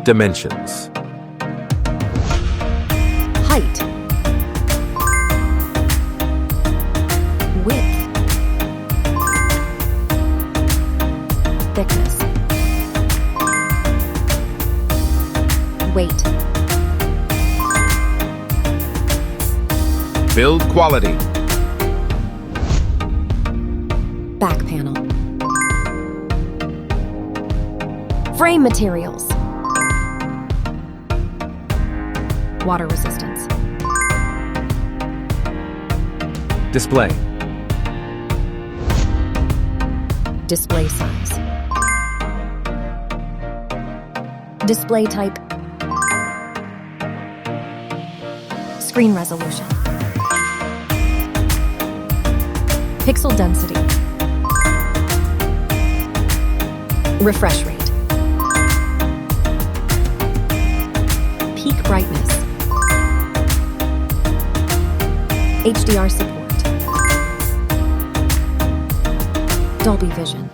Dimensions. Height. Width. Thickness. Weight. Build quality. Back panel. Frame materials. Water resistance. Display. Display size. Display type. Screen resolution. Pixel density. Refresh rate. Peak brightness. HDR support. Dolby Vision.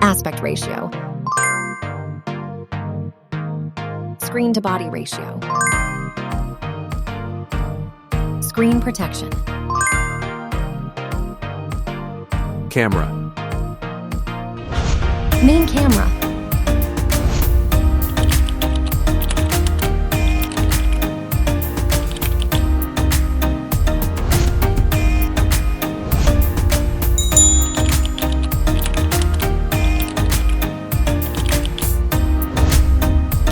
Aspect ratio. Screen to body ratio. Screen protection. Camera. Main camera.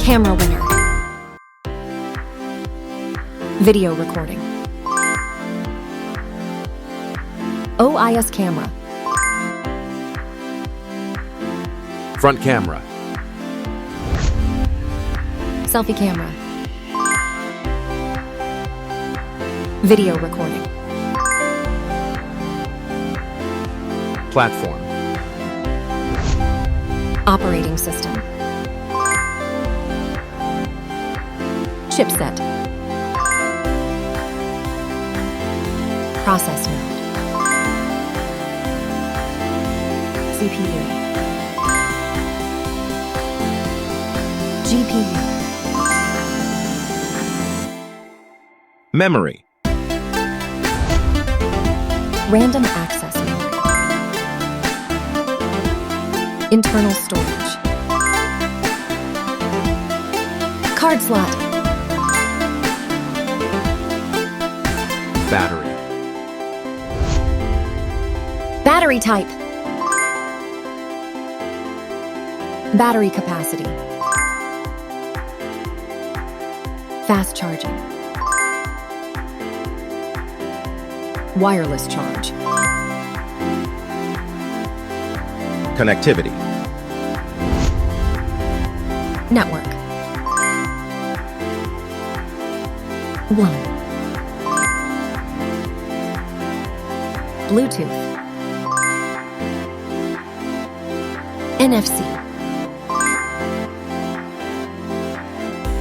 Camera winner. Video recording. OIS camera. Front camera. Selfie camera. Video recording. Platform. Operating system. Chipset. Process node. CPU. GPU. Memory. Random access memory. Internal storage. Card slot. Battery. Battery type. Battery capacity. Fast charging. Wireless charge. Connectivity. Network. 1. Bluetooth. NFC.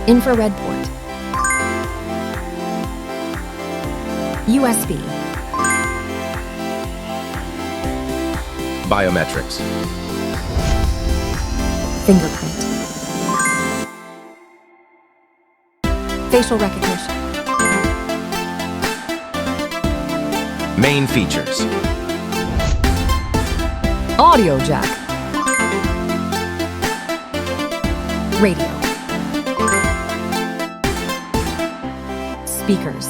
Infrared port. USB. Biometrics. Fingerprint. Facial recognition. Main features. Audio jack. Radio. Speakers.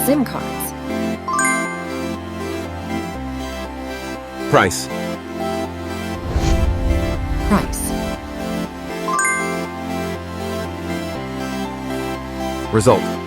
SIM cards. Price. Price. Result.